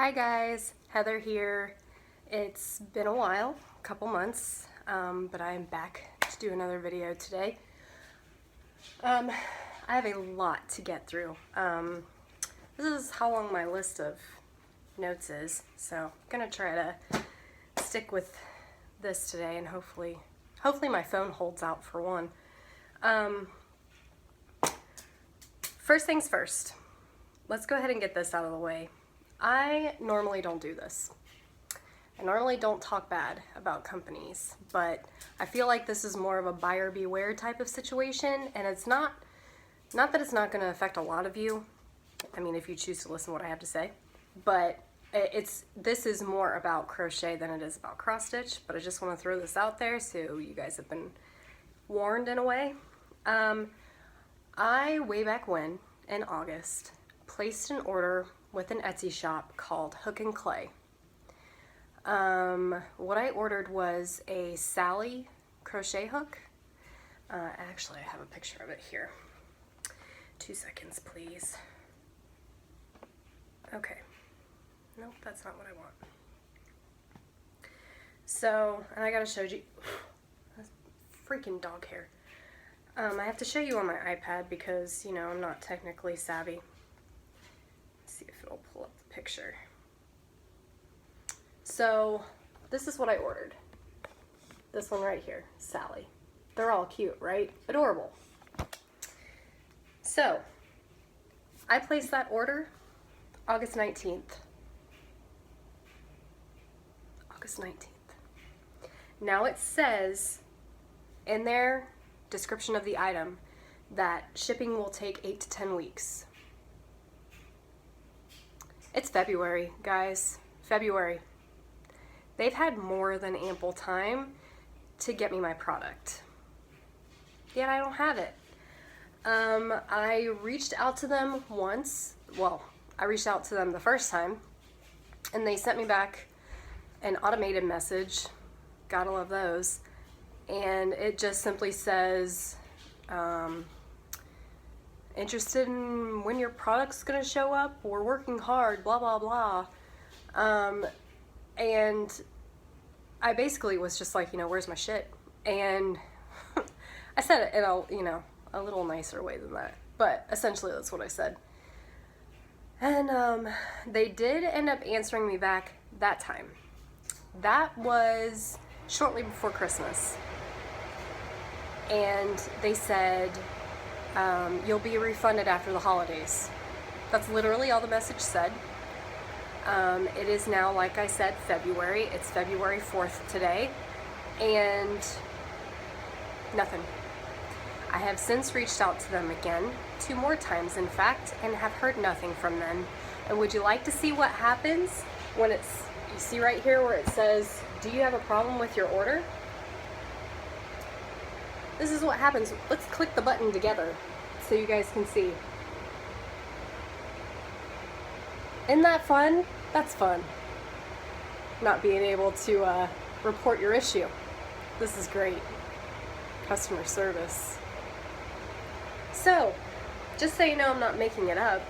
Hi guys, Heather here. It's been a while, a couple months, but I am back to do another video today. I have a lot to get through. This is how long my list of notes is, so I'm gonna try to stick with this today, and hopefully my phone holds out for one. First things first, let's go ahead and get this out of the way. I normally don't do this. I normally don't talk bad about companies, but I feel like this is more of a buyer beware type of situation, and it's not that it's not going to affect a lot of you. I mean, if you choose to listen to what I have to say, but this is more about crochet than it is about cross stitch, but I just want to throw this out there so you guys have been warned in a way. I, way back when, in August, placed an order with an Etsy shop called Hook and Clay. What I ordered was a Sally crochet hook. Actually, I have a picture of it here. 2 seconds, please. Okay. Nope, that's not what I want. So, and I gotta show you, that's freaking dog hair. I have to show you on my iPad because, you know, I'm not technically savvy. See if it'll pull up the picture. So this is what I ordered. This one right here, Sally. They're all cute, right? Adorable. So I placed that order August 19th. August 19th. Now it says in their description of the item that shipping will take 8 to 10 weeks. It's February, guys. February. They've had more than ample time to get me my product. Yet I don't have it. I reached out to them once. Well, I reached out to them the first time, and they sent me back an automated message. Gotta love those. And it just simply says, interested in when your product's gonna show up? We're working hard, blah, blah, blah. And I basically was just like, where's my shit? And I said it in a little nicer way than that. But essentially that's what I said. And they did end up answering me back that time. That was shortly before Christmas. And they said, you'll be refunded after the holidays. That's literally all the message said. It is now, like I said, February. It's February 4th today, and nothing. I have since reached out to them again, 2 more times in fact, and have heard nothing from them. And would you like to see what happens when you see right here where it says, do you have a problem with your order? This is what happens. Let's click the button together so you guys can see. Isn't that fun? That's fun. Not being able to report your issue. This is great. Customer service. So, just so you know, I'm not making it up.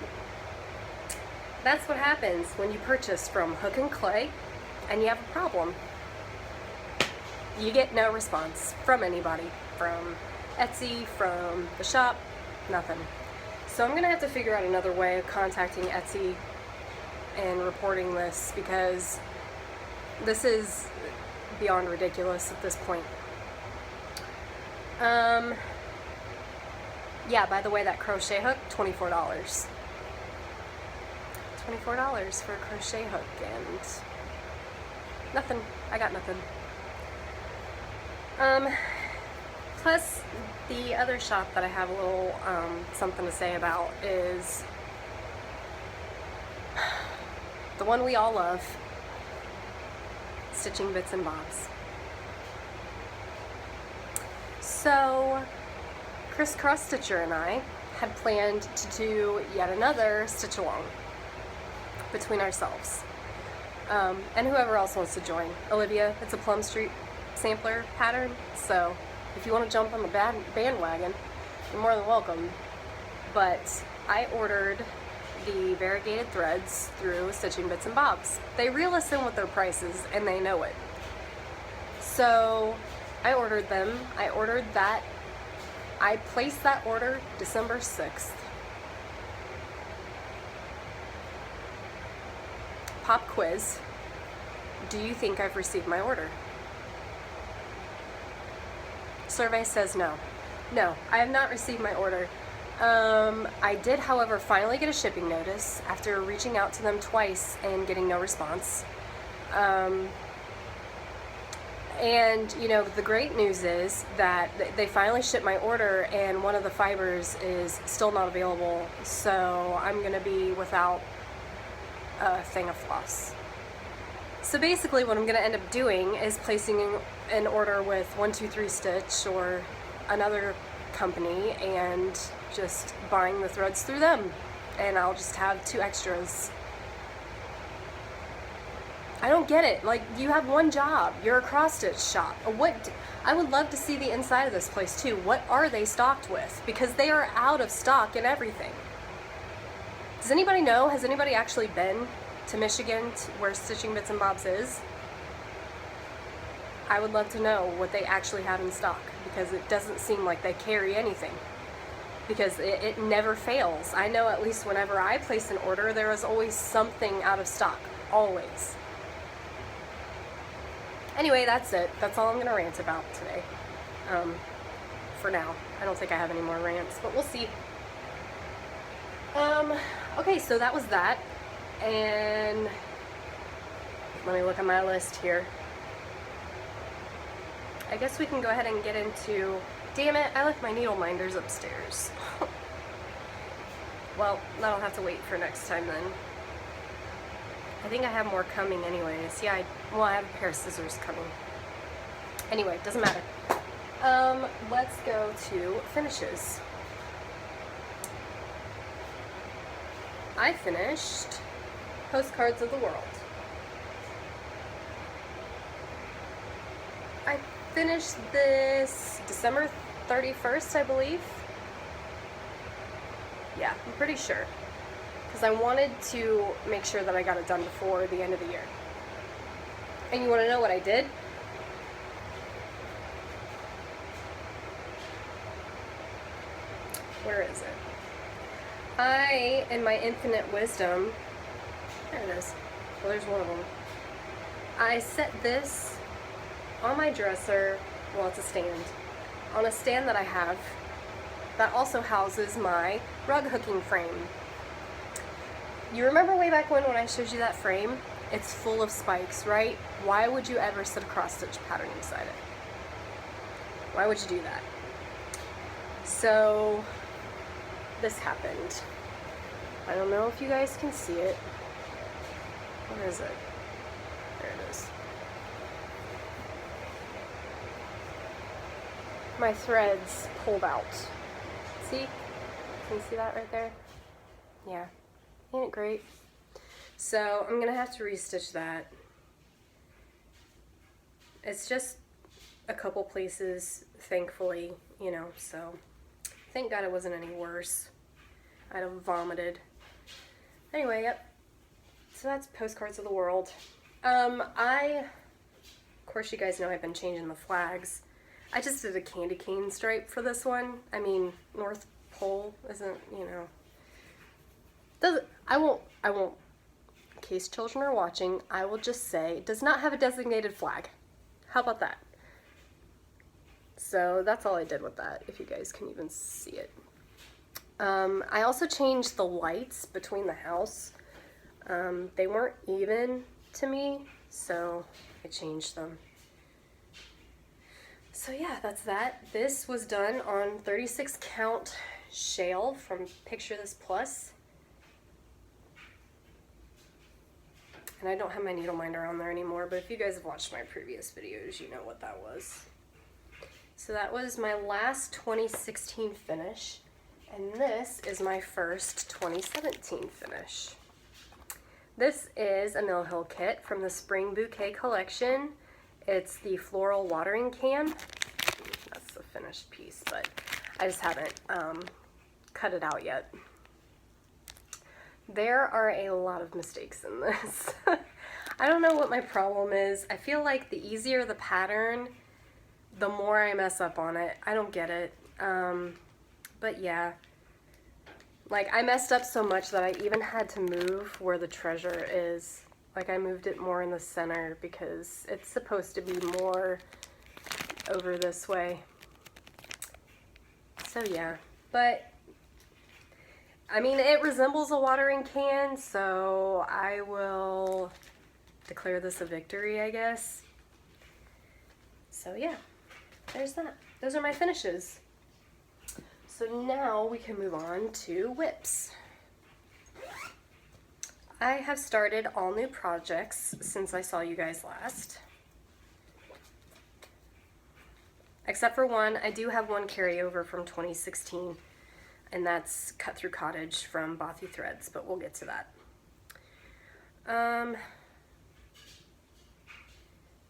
That's what happens when you purchase from Hook and Clay and you have a problem. You get no response from anybody. From Etsy, from the shop, nothing. So I'm gonna have to figure out another way of contacting Etsy and reporting this, because this is beyond ridiculous at this point. Yeah, by the way, that crochet hook, $24. $24 for a crochet hook, and nothing. I got nothing. Plus, the other shop that I have a little something to say about is the one we all love, Stitching Bits and Bobs. So, Chris Cross Stitcher and I had planned to do yet another stitch along between ourselves. And whoever else wants to join. Olivia, it's a Plum Street sampler pattern, so if you want to jump on the bandwagon, you're more than welcome. But I ordered the variegated threads through Stitching Bits and Bobs. They reel us in with their prices and they know it. So I ordered them. I ordered that. I placed that order December 6th. Pop quiz. Do you think I've received my order? Survey says no. No, I have not received my order. I did, however, finally get a shipping notice after reaching out to them twice and getting no response. And, you know, the great news is that they finally shipped my order and one of the fibers is still not available. So I'm going to be without a thing of floss. So basically what I'm going to end up doing is placing an order with 123 Stitch or another company and just buying the threads through them. And I'll just have 2 extras. I don't get it. Like, you have one job. You're a cross stitch shop. I would love to see the inside of this place too. What are they stocked with? Because they are out of stock and everything. Does anybody know? Has anybody actually been to Michigan where Stitching Bits and Bobs is? I would love to know what they actually have in stock, because it doesn't seem like they carry anything. Because it never fails. I know at least whenever I place an order, there is always something out of stock. Always. Anyway, that's it. That's all I'm going to rant about today. For now. I don't think I have any more rants, but we'll see. Okay, so that was that. And let me look at my list here. I guess we can go ahead and get into... Damn it, I left my needle minders upstairs. Well, that'll have to wait for next time then. I think I have more coming anyways. Yeah, I have a pair of scissors coming. Anyway, doesn't matter. Let's go to finishes. I finished Postcards of the World. I finished this December 31st, I believe. Yeah, I'm pretty sure. Because I wanted to make sure that I got it done before the end of the year. And you want to know what I did? Where is it? I, in my infinite wisdom, there it is. Well, there's one of them. I set this on my dresser, well, it's a stand, on a stand that I have that also houses my rug hooking frame. You remember way back when I showed you that frame? It's full of spikes, right? Why would you ever set a cross-stitch pattern inside it? Why would you do that? So, this happened. I don't know if you guys can see it. Where is it? There it is. My threads pulled out. See? Can you see that right there? Yeah. Ain't it great? So I'm gonna have to restitch that. It's just a couple places, thankfully, you know, so thank God it wasn't any worse. I'd have vomited. Anyway, yep. So that's Postcards of the World. Of course you guys know I've been changing the flags. I just did a candy cane stripe for this one. I mean, North Pole isn't, you know, I won't, in case children are watching, I will just say, it does not have a designated flag. How about that? So that's all I did with that, if you guys can even see it. I also changed the lights between the house. They weren't even to me, so I changed them. So yeah, that's that. This was done on 36 count shale from Picture This Plus. And I don't have my needle minder on there anymore, but if you guys have watched my previous videos, you know what that was. So that was my last 2016 finish, and this is my first 2017 finish. This is a Mill Hill kit from the Spring Bouquet collection. It's the floral watering can. That's the finished piece, but I just haven't cut it out yet. There are a lot of mistakes in this. I don't know what my problem is. I feel like the easier the pattern, the more I mess up on it. I don't get it. But yeah. Like, I messed up so much that I even had to move where the treasure is. Like, I moved it more in the center because it's supposed to be more over this way. So yeah, but I mean, it resembles a watering can, so I will declare this a victory, I guess. So yeah, there's that. Those are my finishes. So now we can move on to whips. I have started all new projects since I saw you guys last. Except for one, I do have one carryover from 2016, and that's Cut Through Cottage from Bothy Threads, but we'll get to that.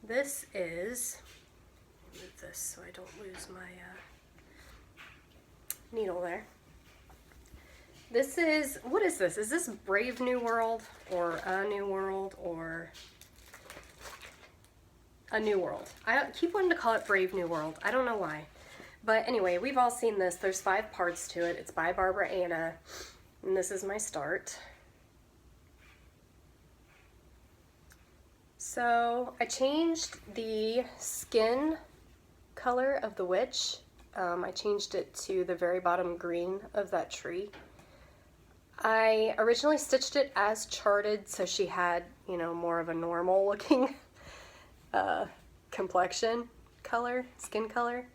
This is, move this so I don't lose my needle there. This is, what is this? Is this Brave New World or A New World or A New World? I keep wanting to call it Brave New World. I don't know why. But anyway, we've all seen this. There's 5 parts to it. It's by Barbara Ana, and this is my start. So I changed the skin color of the witch. I changed it to the very bottom green of that tree. I originally stitched it as charted, so she had, you know, more of a normal looking complexion color, skin color,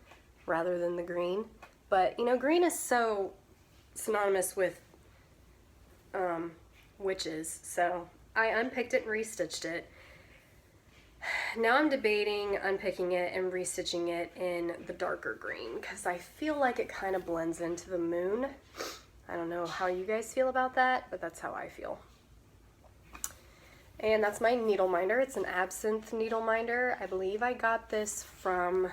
rather than the green. But, you know, green is so synonymous with witches, so I unpicked it and restitched it. Now I'm debating unpicking it and restitching it in the darker green because I feel like it kind of blends into the moon. I don't know how you guys feel about that, but that's how I feel. And that's my needle minder. It's an Absinthe needle minder. I believe I got this from,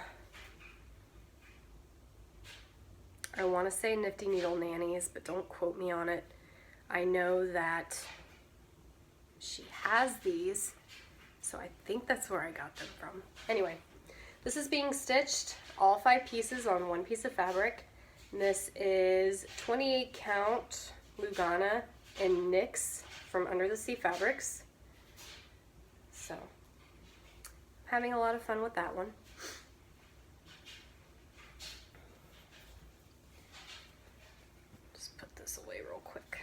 I want to say Nifty Needle Nannies, but don't quote me on it. I know that she has these, so I think that's where I got them from. Anyway, this is being stitched, all 5 pieces on 1 piece of fabric. This is 28 count Lugana and NYX from Under the Sea Fabrics. So, having a lot of fun with that one. Just put this away real quick.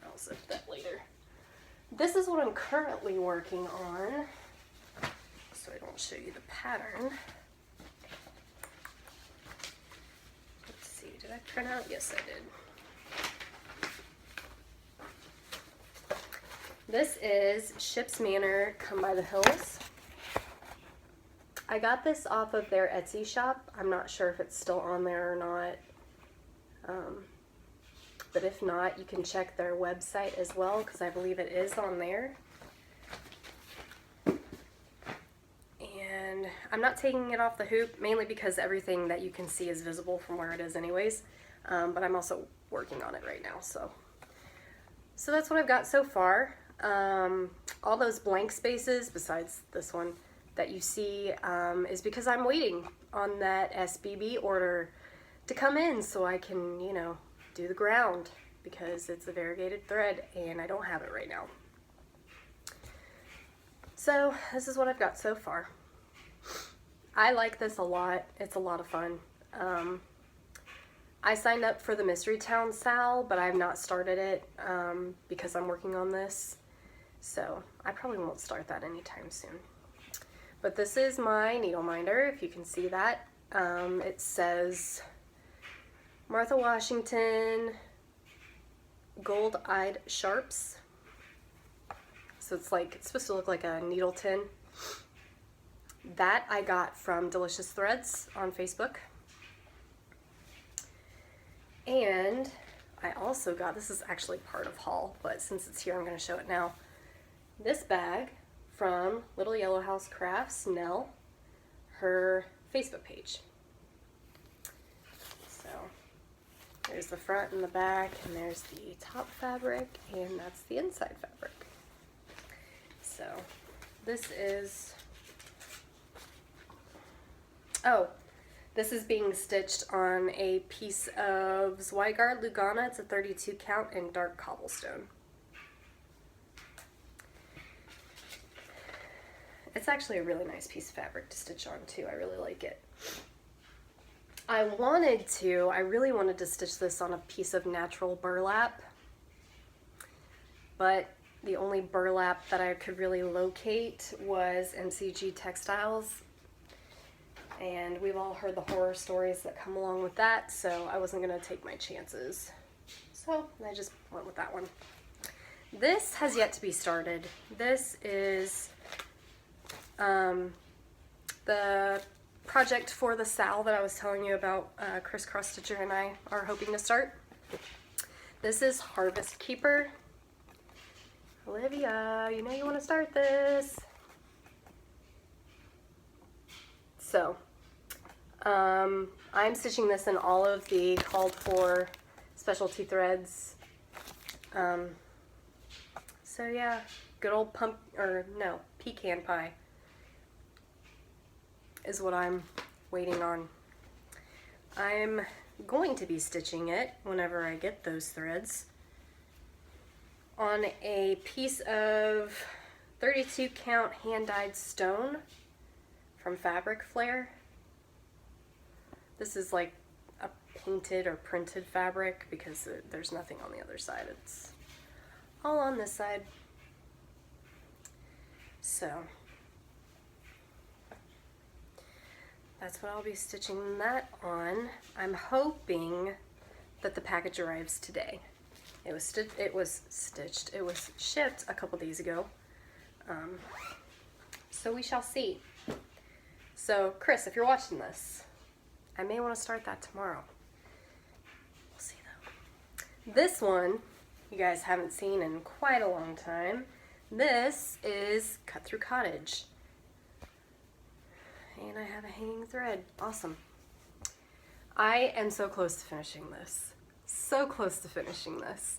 I'll zip that later. This is what I'm currently working on, so I don't show you the pattern. Let's see, did I print out? Yes, I did. This is Ship's Manor Come by the Hills. I got this off of their Etsy shop. I'm not sure if it's still on there or not. But if not, you can check their website as well, because I believe it is on there. And I'm not taking it off the hoop, mainly because everything that you can see is visible from where it is anyways. But I'm also working on it right now, so that's what I've got so far. All those blank spaces, besides this one, that you see is because I'm waiting on that SBB order to come in so I can, you know, do the ground, because it's a variegated thread and I don't have it right now. So this is what I've got so far. I like this a lot. It's a lot of fun. I signed up for the Mystery Town Sal, but I've not started it because I'm working on this. So I probably won't start that anytime soon. But this is my needle minder, if you can see that. It says Martha Washington Gold-Eyed Sharps. So it's like, it's supposed to look like a needle tin. That I got from Delicious Threads on Facebook. And I also got, this is actually part of haul, but since it's here I'm going to show it now. This bag from Little Yellow House Crafts, Nell. her Facebook page. So there's the front and the back, and there's the top fabric, and that's the inside fabric. So this is, oh, this is being stitched on a piece of Zweigart Lugana. It's a 32 count in dark cobblestone. It's actually a really nice piece of fabric to stitch on too. I really like it. I really wanted to stitch this on a piece of natural burlap, but the only burlap that I could really locate was MCG Textiles, and we've all heard the horror stories that come along with that, so I wasn't gonna take my chances. So I just went with that one. This has yet to be started. This is the project for the SAL that I was telling you about. Crisscross Stitcher and I are hoping to start. This is Harvest Keeper. Olivia, you know you want to start this. So, I'm stitching this in all of the called for specialty threads. So yeah, good old pecan pie is what I'm waiting on. I'm going to be stitching it whenever I get those threads on a piece of 32 count hand-dyed stone from Fabric Flare. This is like a painted or printed fabric because there's nothing on the other side. It's all on this side. So that's what I'll be stitching that on. I'm hoping that the package arrives today. It was shipped a couple days ago. So we shall see. So Chris, if you're watching this, I may want to start that tomorrow. We'll see though. This one, you guys haven't seen in quite a long time. This is Cut Through Cottage. And I have a hanging thread. Awesome. I am so close to finishing this. So close to finishing this.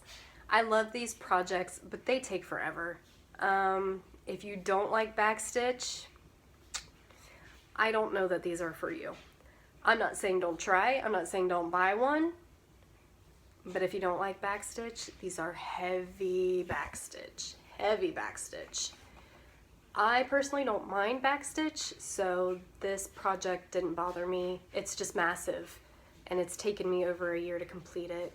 I love these projects, but they take forever. If you don't like backstitch, I don't know that these are for you. I'm not saying don't try. I'm not saying don't buy one. But if you don't like backstitch, these are heavy backstitch. Heavy backstitch. I personally don't mind backstitch, so this project didn't bother me. It's just massive, and it's taken me over a year to complete it.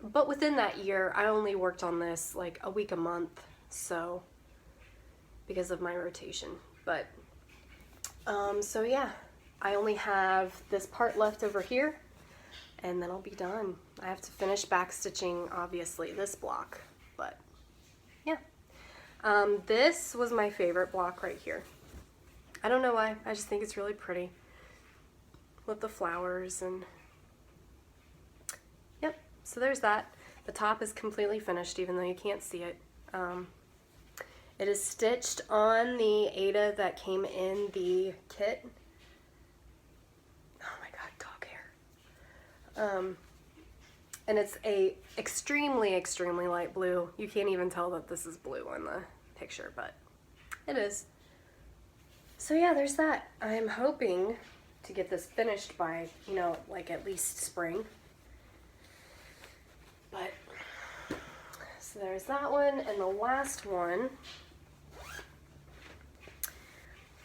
But within that year, I only worked on this like a week a month, so because of my rotation. But so yeah, I only have this part left over here, and then I'll be done. I have to finish backstitching, obviously, this block, but yeah. This was my favorite block right here. I don't know why, I just think it's really pretty with the flowers and yep, so there's that. The top is completely finished even though you can't see it. It is stitched on the Aida that came in the kit. Oh my god, dog hair. And it's a extremely, extremely light blue. You can't even tell that this is blue in the picture, but it is. So yeah, there's that. I'm hoping to get this finished by, you know, like at least spring. But, so there's that one, and the last one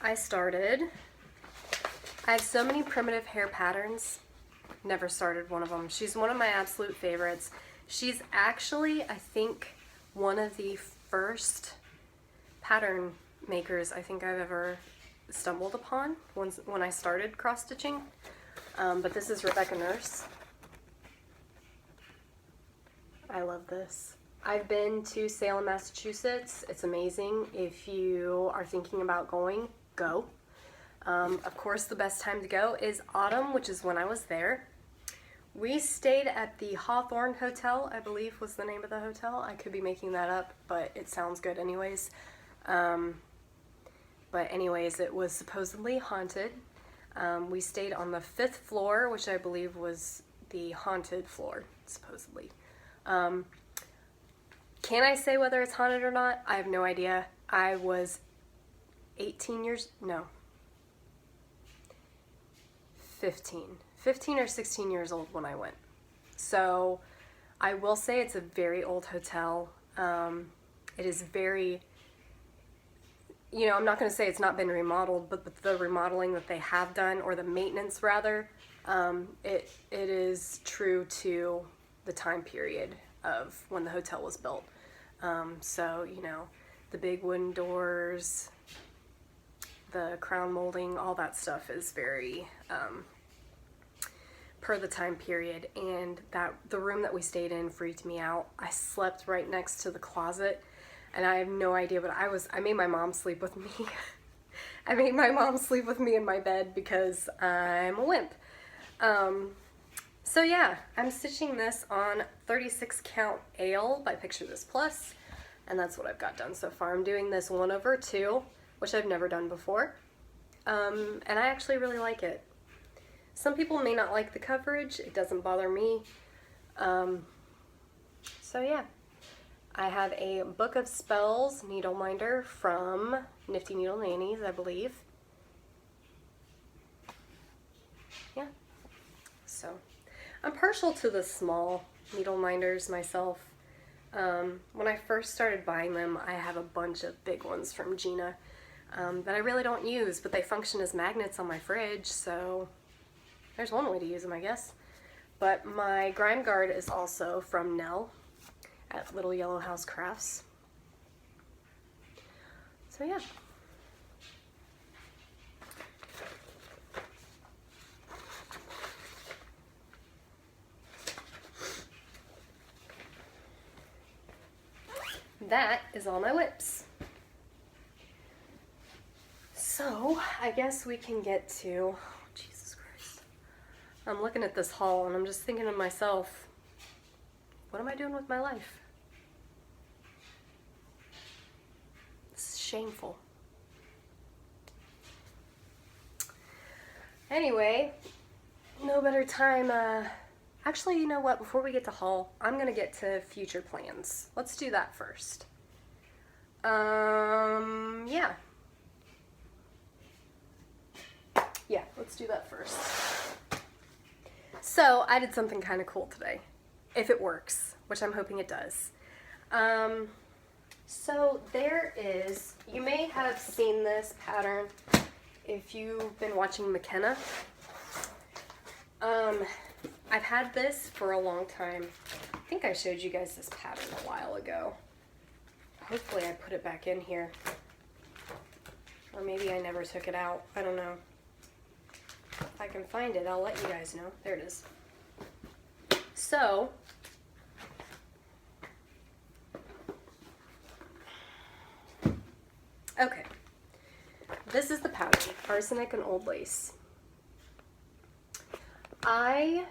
I started. I have so many primitive hair patterns. Never started one of them. She's one of my absolute favorites. She's actually, I think, one of the first pattern makers I think I've ever stumbled upon when I started cross stitching. But this is Rebecca Nurse. I love this. I've been to Salem, Massachusetts. It's amazing. If you are thinking about going, go. Of course, the best time to go is autumn, which is when I was there. We stayed at the Hawthorne Hotel, I believe was the name of the hotel. I could be making that up, but it sounds good anyways. But anyways, it was supposedly haunted. We stayed on the 5th floor, which I believe was the haunted floor, supposedly. Can I say whether it's haunted or not? I have no idea. I was 15 or 16 years old when I went. So I will say it's a very old hotel. It is very, I'm not going to say it's not been remodeled, but the remodeling that they have done, or the maintenance rather, it is true to the time period of when the hotel was built. So, the big wooden doors, the crown molding, all that stuff is very per the time period. And the room that we stayed in freaked me out. I slept right next to the closet, and I have no idea, but I made my mom sleep with me. I made my mom sleep with me in my bed because I'm a wimp. So yeah, I'm stitching this on 36 count ale by Picture This Plus, and that's what I've got done so far. I'm doing this 1/2, which I've never done before, and I actually really like it. Some people may not like the coverage. It doesn't bother me. So yeah, I have a Book of Spells needle minder from Nifty Needle Nannies, I believe. Yeah, so I'm partial to the small needle minders myself. When I first started buying them, I have a bunch of big ones from Gina that I really don't use, but they function as magnets on my fridge, so there's one way to use them, I guess. But my grime guard is also from Nell at Little Yellow House Crafts. So yeah. That is all my whips. So I guess we can get to, Jesus Christ. I'm looking at this haul and I'm just thinking to myself, what am I doing with my life? This is shameful. Anyway, no better time. Actually, you know what? Before we get to haul, I'm going to get to future plans. Let's do that first. Yeah. Yeah, let's do that first. So, I did something kind of cool today. If it works, which I'm hoping it does. So, there is, you may have seen this pattern if you've been watching McKenna. I've had this for a long time. I think I showed you guys this pattern a while ago. Hopefully I put it back in here. Or maybe I never took it out. I don't know. If I can find it, I'll let you guys know. There it is. So, okay. This is the pattern, Arsenic and Old Lace. I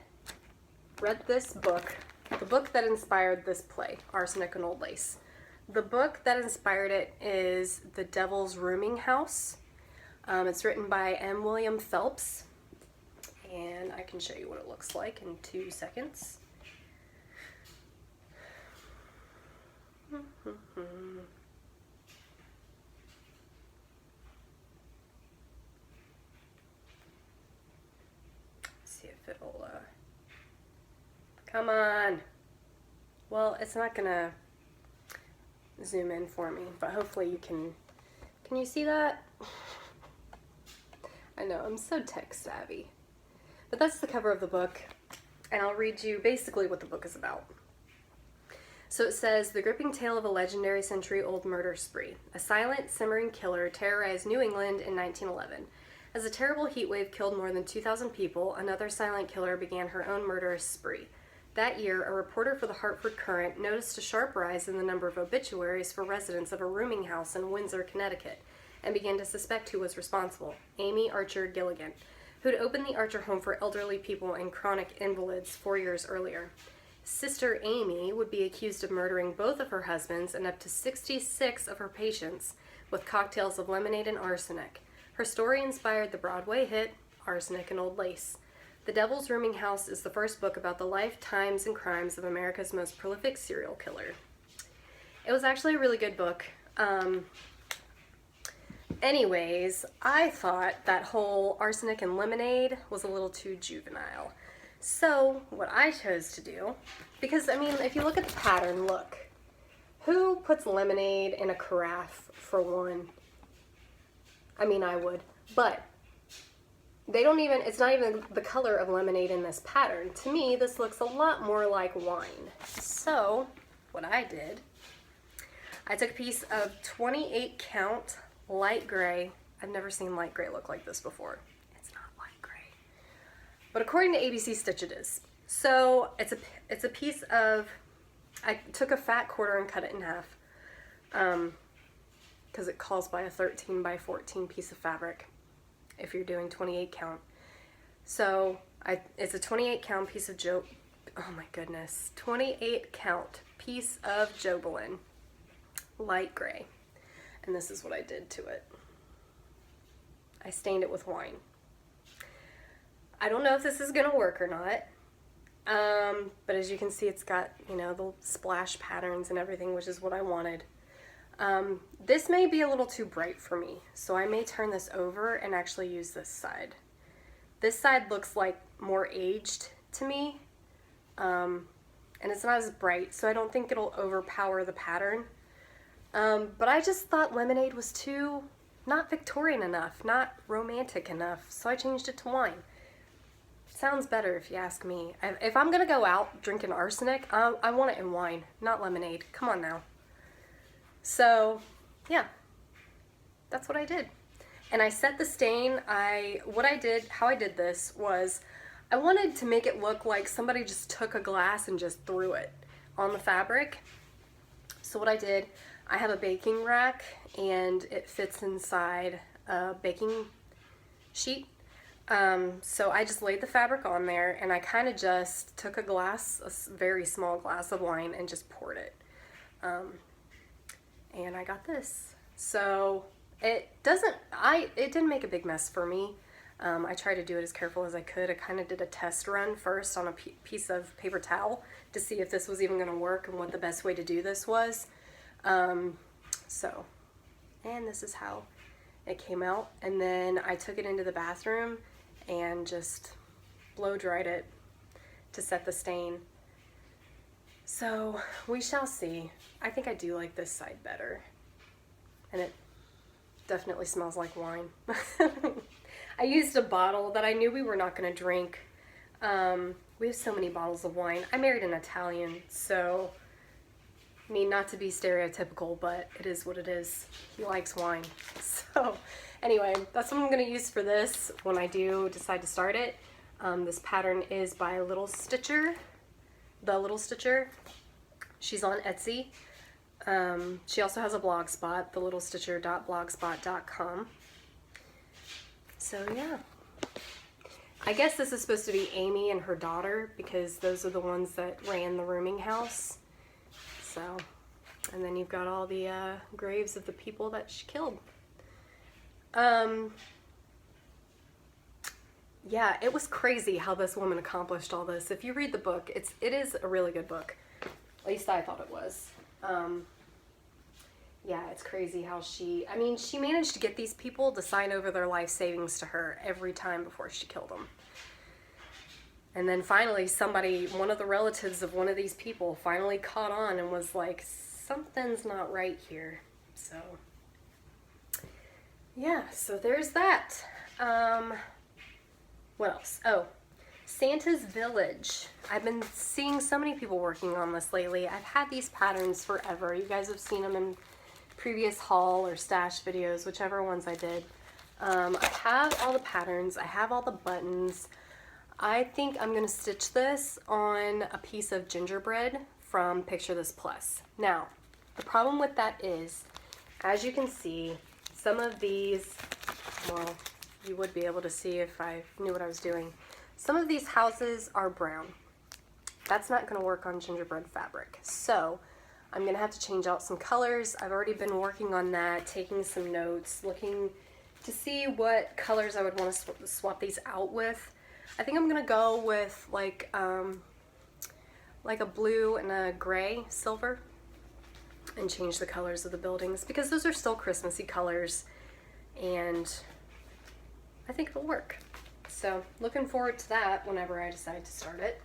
read this book, the book that inspired this play, Arsenic and Old Lace. The book that inspired it is The Devil's Rooming House. It's written by M. William Phelps, and I can show you what it looks like in 2 seconds. See if it'll, come on. Well, it's not gonna zoom in for me, but hopefully you can you see that? I know, I'm so tech savvy. But that's the cover of the book, and I'll read you basically what the book is about. So it says, the gripping tale of a legendary century-old murder spree. A silent, simmering killer terrorized New England in 1911. As a terrible heat wave killed more than 2,000 people, another silent killer began her own murderous spree. That year, a reporter for the Hartford Courant noticed a sharp rise in the number of obituaries for residents of a rooming house in Windsor, Connecticut, and began to suspect who was responsible, Amy Archer Gilligan, who'd opened the Archer home for elderly people and chronic invalids 4 years earlier. Sister Amy would be accused of murdering both of her husbands and up to 66 of her patients, with cocktails of lemonade and arsenic. Her story inspired the Broadway hit Arsenic and Old Lace. The Devil's Rooming House is the first book about the life, times, and crimes of America's most prolific serial killer. It was actually a really good book. Anyways, I thought that whole arsenic and lemonade was a little too juvenile. So what I chose to do, because I mean, if you look at the pattern, look, who puts lemonade in a carafe for one? I mean, I would, but they don't even, it's not even the color of lemonade in this pattern. To me, this looks a lot more like wine. So what I did, I took a piece of 28 count light gray. I've never seen light gray look like this before. It's not light gray, but according to ABC Stitch it is. So it's a piece of, I took a fat quarter and cut it in half because it calls by a 13 by 14 piece of fabric if you're doing 28 count. So it's a 28 count piece of oh my goodness, 28 count piece of Jobelan, light gray. And this is what I did to it. I stained it with wine. I don't know if this is gonna work or not. But as you can see, it's got, you know, the splash patterns and everything, which is what I wanted. This may be a little too bright for me, so I may turn this over and actually use this side. This side looks like more aged to me, and it's not as bright, so I don't think it'll overpower the pattern. But I just thought lemonade was too, not Victorian enough, not romantic enough, so I changed it to wine. Sounds better if you ask me. If I'm gonna go out drinking arsenic, I want it in wine, not lemonade. Come on now. So, yeah, that's what I did. And I set the stain. How I did this was, I wanted to make it look like somebody just took a glass and just threw it on the fabric. So what I did, I have a baking rack and it fits inside a baking sheet. So I just laid the fabric on there and I kind of just took a very small glass of wine and just poured it. And I got this. So it didn't make a big mess for me. I tried to do it as careful as I could. I kind of did a test run first on a piece of paper towel to see if this was even going to work and what the best way to do this was. And this is how it came out. And then I took it into the bathroom and just blow dried it to set the stain. So we shall see. I think I do like this side better. And it definitely smells like wine. I used a bottle that I knew we were not going to drink. We have so many bottles of wine. I married an Italian, so I mean, not to be stereotypical, but it is what it is. He likes wine. So anyway, that's what I'm going to use for this when I do decide to start it. This pattern is by Little Stitcher, The Little Stitcher. She's on Etsy. She also has a blog spot, thelittlestitcher.blogspot.com. So yeah. I guess this is supposed to be Amy and her daughter because those are the ones that ran the rooming house. So, and then you've got all the graves of the people that she killed. Yeah, it was crazy how this woman accomplished all this. If you read the book, it is a really good book. At least I thought it was. Yeah, it's crazy how she managed to get these people to sign over their life savings to her every time before she killed them. And then finally one of the relatives of one of these people finally caught on and was like, something's not right here. So, yeah, so there's that. What else? Oh, Santa's Village. I've been seeing so many people working on this lately. I've had these patterns forever. You guys have seen them in previous haul or stash videos, whichever ones I did. I have all the patterns. I have all the buttons. I think I'm going to stitch this on a piece of gingerbread from Picture This Plus. Now, the problem with that is, as you can see, some of these, well, you would be able to see if I knew what I was doing. Some of these houses are brown. That's not going to work on gingerbread fabric. So I'm gonna have to change out some colors. I've already been working on that, taking some notes, looking to see what colors I would want to swap these out with. I think I'm gonna go with like a blue and a gray silver and change the colors of the buildings because those are still Christmassy colors and I think it'll work. So looking forward to that whenever I decide to start it.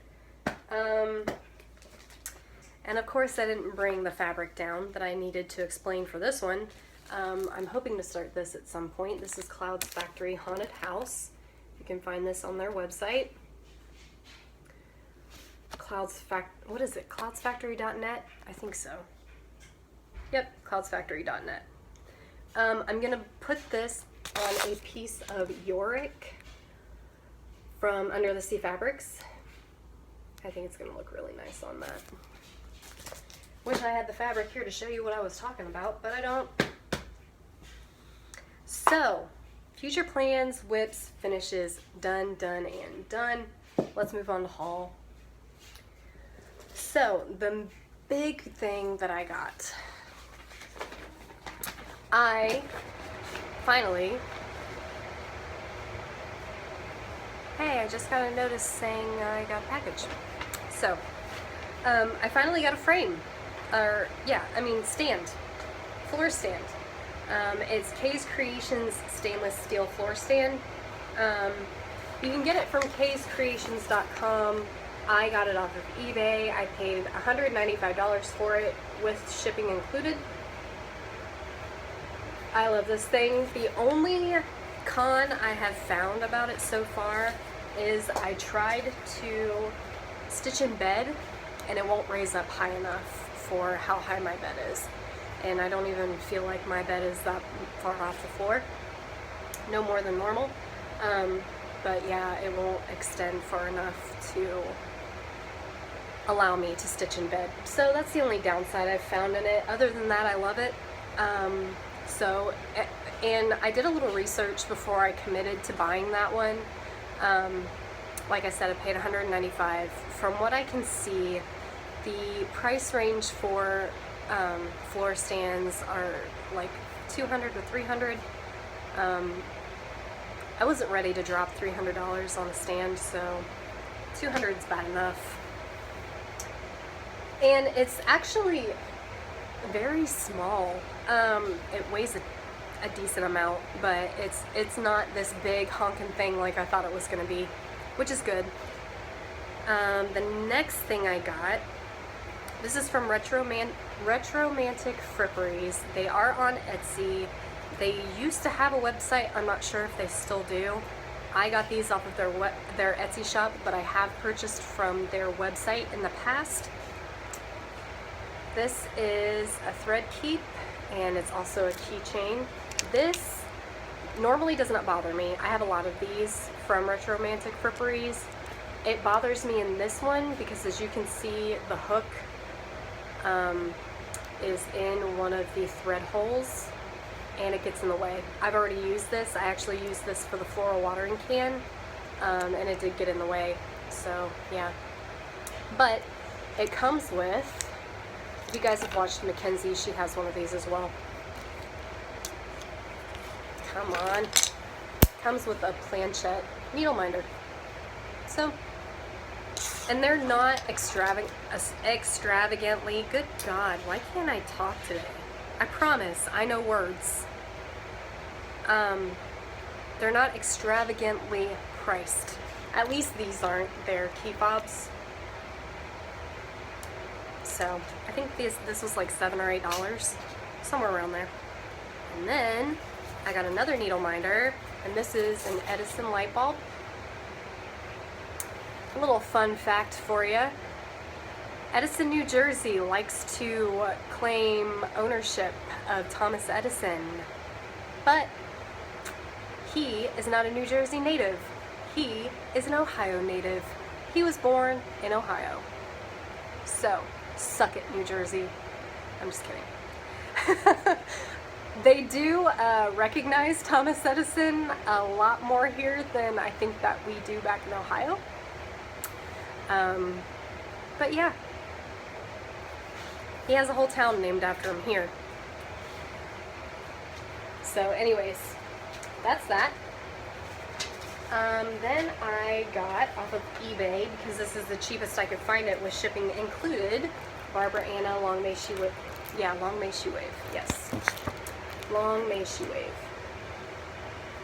And of course I didn't bring the fabric down that I needed to explain for this one. I'm hoping to start this at some point. This is Clouds Factory Haunted House. You can find this on their website. What is it? Cloudsfactory.net? I think so. Yep, cloudsfactory.net. I'm gonna put this on a piece of Yorick from Under the Sea Fabrics. I think it's gonna look really nice on that. Wish I had the fabric here to show you what I was talking about, but I don't. So, future plans, whips, finishes, done, done, and done. Let's move on to haul. So, the big thing that I got. I finally, hey, I just got a notice saying I got a package. So, I finally got a frame. Stand. Floor stand. It's Kay's Creations stainless steel floor stand. You can get it from kayscreations.com. I got it off of eBay. I paid $195 for it with shipping included. I love this thing. The only con I have found about it so far is I tried to stitch in bed and it won't raise up high enough for how high my bed is. And I don't even feel like my bed is that far off the floor. No more than normal. But yeah, it won't extend far enough to allow me to stitch in bed. So that's the only downside I've found in it. Other than that, I love it. And I did a little research before I committed to buying that one. Like I said, I paid $195. From what I can see, the price range for floor stands are like $200 to $300. I wasn't ready to drop $300 on a stand, so $200 is bad enough. And it's actually very small. It weighs a decent amount, but it's not this big honking thing like I thought it was going to be, which is good. The next thing I got, this is from Retromantic Fripperies. They are on Etsy. They used to have a website. I'm not sure if they still do. I got these off of their Etsy shop, but I have purchased from their website in the past. This is a thread keep, and it's also a keychain. This normally does not bother me. I have a lot of these from Retromantic Fripperies. It bothers me in this one because, as you can see, the hook is in one of the thread holes and it gets in the way. I've already used this. I actually used this for the floral watering can, and it did get in the way, so yeah. But it comes with, if you guys have watched Mackenzie, she has one of these as well. Come on. Comes with a planchette needle minder. So, and they're not extravagantly, good God, why can't I talk today? I promise, I know words. They're not extravagantly priced. At least these aren't. They're key fobs. So, I think this was like $7 or $8, somewhere around there. And then, I got another needle minder, and this is an Edison light bulb. A little fun fact for you. Edison, New Jersey likes to claim ownership of Thomas Edison, but he is not a New Jersey native. He is an Ohio native. He was born in Ohio. So, suck it, New Jersey. I'm just kidding. They do recognize Thomas Edison a lot more here than I think that we do back in Ohio. But yeah, He has a whole town named after him here. So anyways, that's that. Then I got off of eBay, because this is the cheapest I could find it with shipping included, Barbara Anna Long May She Wave. Yeah, Long May She Wave. Yes. Long May She Wave.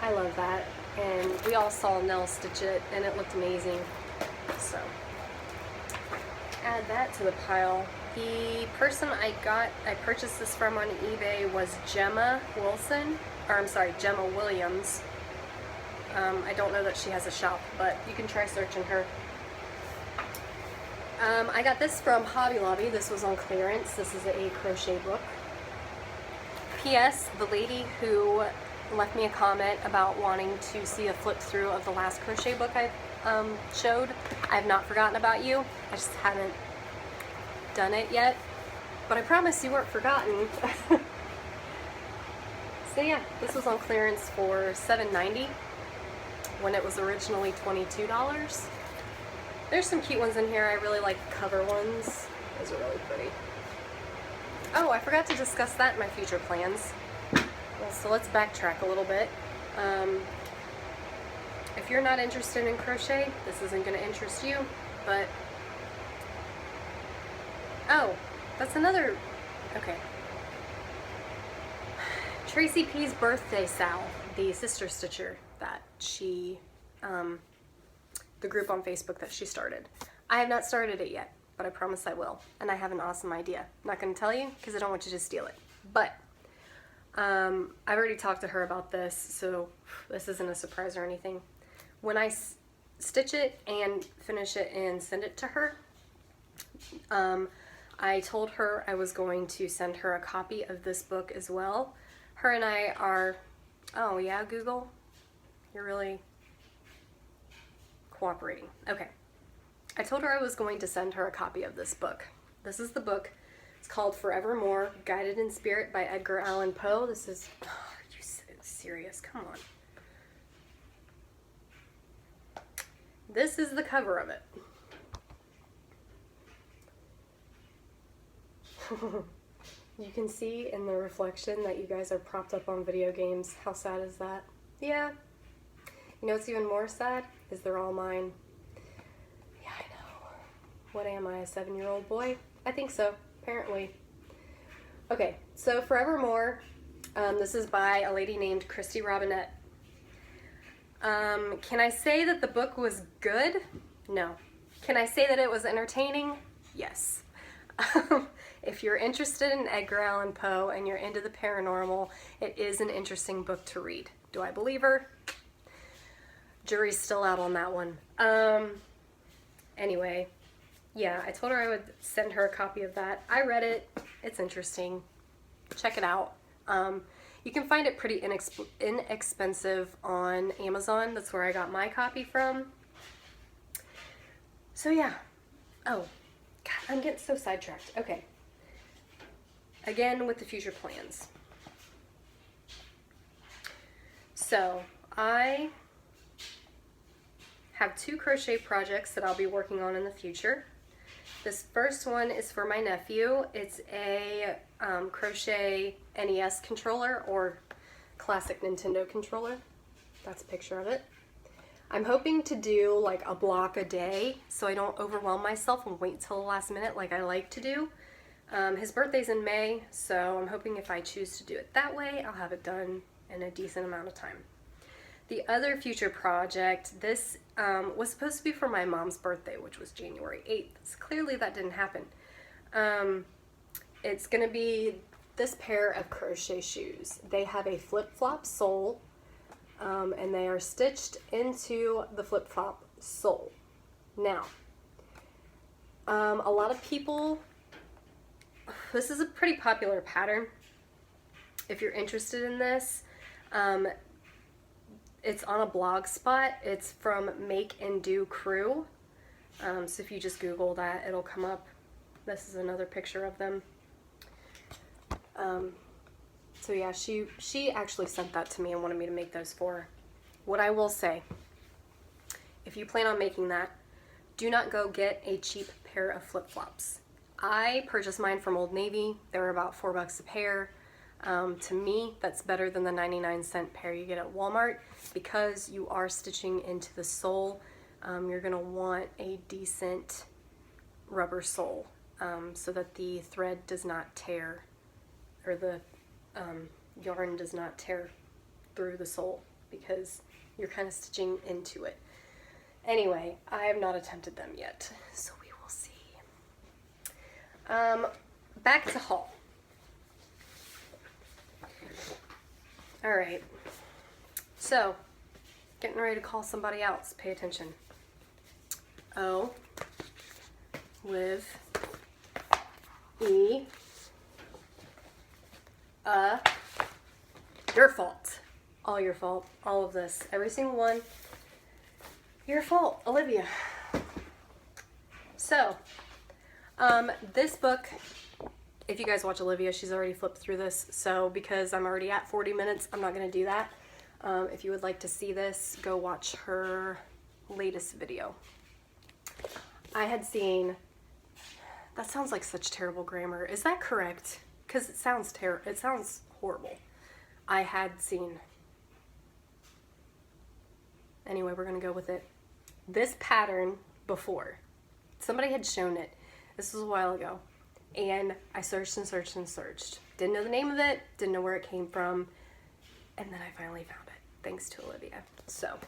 I love that. And we all saw Nell stitch it, and it looked amazing. So, add that to the pile. The person I purchased this from on eBay was Gemma Williams. I don't know that she has a shop, but you can try searching her. I got this from Hobby Lobby. This was on clearance. This is a crochet book. P.S. The lady who left me a comment about wanting to see a flip through of the last crochet book I showed, I have not forgotten about you. I just haven't done it yet. But I promise you weren't forgotten. So yeah, this was on clearance for $7.90 when it was originally $22. There's some cute ones in here. I really like the cover ones. Those are really pretty. Oh, I forgot to discuss that in my future plans. Well, so let's backtrack a little bit. If you're not interested in crochet, this isn't going to interest you, but... Oh, that's another... Okay. Tracy P's birthday Sal, the sister stitcher that she, the group on Facebook that she started. I have not started it yet, but I promise I will. And I have an awesome idea. I'm not going to tell you because I don't want you to steal it. But I've already talked to her about this, so this isn't a surprise or anything. When I stitch it and finish it and send it to her, I told her I was going to send her a copy of this book as well. Her and I are, oh yeah, Google, you're really cooperating. Okay. I told her I was going to send her a copy of this book. This is the book. It's called Forevermore, Guided in Spirit by Edgar Allan Poe. This is, oh, are you serious? Come on. This is the cover of it. You can see in the reflection that you guys are propped up on video games. How sad is that? Yeah. You know what's even more sad? Is they're all mine. Yeah, I know. What am I, a 7-year-old boy? I think so, apparently. Okay, so Forevermore, this is by a lady named Christy Robinette. Can I say that the book was good? No. Can I say that it was entertaining? Yes. If you're interested in Edgar Allan Poe and you're into the paranormal, it is an interesting book to read. Do I believe her? Jury's still out on that one. Anyway, yeah, I told her I would send her a copy of that. I read it. It's interesting. Check it out. You can find it pretty inexpensive on Amazon. That's where I got my copy from. So yeah. Oh, God, I'm getting so sidetracked. Okay. Again, with the future plans. So, I have 2 crochet projects that I'll be working on in the future. This first one is for my nephew. It's a crochet NES controller, or classic Nintendo controller. That's a picture of it. I'm hoping to do like a block a day so I don't overwhelm myself and wait till the last minute like I like to do. His birthday's in May, so I'm hoping if I choose to do it that way, I'll have it done in a decent amount of time. The other future project, this was supposed to be for my mom's birthday, which was January 8th. So clearly that didn't happen. It's going to be this pair of crochet shoes. They have a flip-flop sole, and they are stitched into the flip-flop sole. Now, a lot of people, this is a pretty popular pattern. If you're interested in this, it's on a blog spot. It's from Make and Do Crew. So if you just Google that, it'll come up. This is another picture of them. So yeah, she actually sent that to me and wanted me to make those for her. What I will say, if you plan on making that, do not go get a cheap pair of flip-flops. I purchased mine from Old Navy. They were about $4 a pair. To me, that's better than the 99-cent pair you get at Walmart because you are stitching into the sole. You're gonna want a decent rubber sole so that the thread does not tear, or the yarn does not tear through the sole because you're kind of stitching into it. Anyway, I have not attempted them yet, so we will see. Back to haul. All right, so getting ready to call somebody else. Pay attention. O, Liv, E, your fault. All your fault. All of this. Every single one. Your fault, Olivia. So, this book, if you guys watch Olivia, she's already flipped through this. So, because I'm already at 40 minutes, I'm not going to do that. If you would like to see this, go watch her latest video. I had seen, that sounds like such terrible grammar. Is that correct? Because it sounds it sounds horrible. I had seen. Anyway, we're going to go with it. This pattern before. Somebody had shown it. This was a while ago. And I searched and searched and searched. Didn't know the name of it. Didn't know where it came from. And then I finally found it. Thanks to Olivia. So,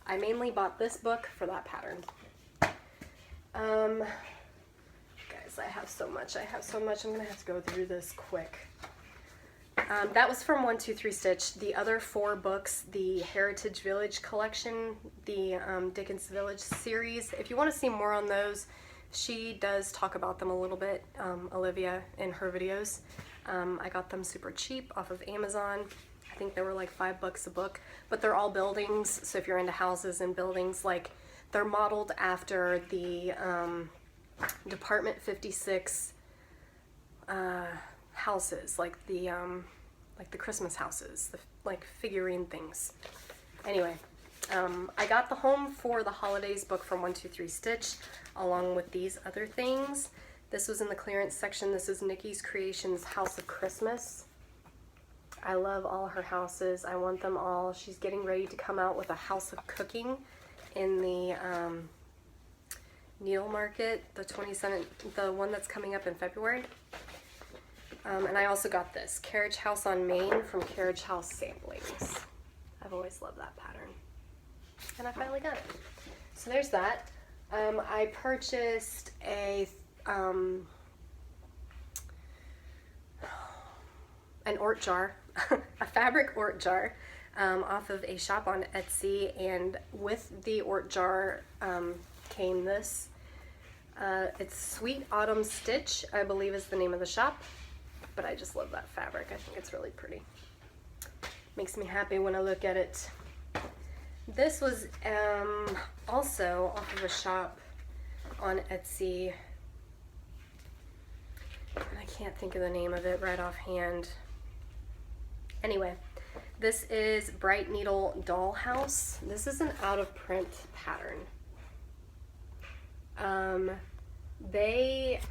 I mainly bought this book for that pattern. Guys, I have so much. I'm going to have to go through this quick. That was from 123 Stitch. The other 4 books, the Heritage Village collection, the Dickens Village series, if you want to see more on those, she does talk about them a little bit, Olivia, in her videos. I got them super cheap off of Amazon. I think they were like $5 a book, but they're all buildings, so if you're into houses and buildings, like, they're modeled after the Department 56 houses, like the Christmas houses, the like figurine things. Anyway, I got the Home for the Holidays book from 123 Stitch, along with these other things. This was in the clearance section. This is Nikki's Creations House of Christmas. I love all her houses. I want them all. She's getting ready to come out with a House of Cooking in the Needle Market, the 27th, the one that's coming up in February. And I also got this, Carriage House on Main from Carriage House Samplings. I've always loved that pattern. And I finally got it. So there's that. I purchased an Ort jar, a fabric Ort jar, off of a shop on Etsy, and with the Ort jar came this. It's Sweet Autumn Stitch, I believe is the name of the shop. But I just love that fabric. I think it's really pretty. Makes me happy when I look at it. This was also off of a shop on Etsy. And I can't think of the name of it right offhand. Anyway, this is Bright Needle Dollhouse. This is an out of print pattern.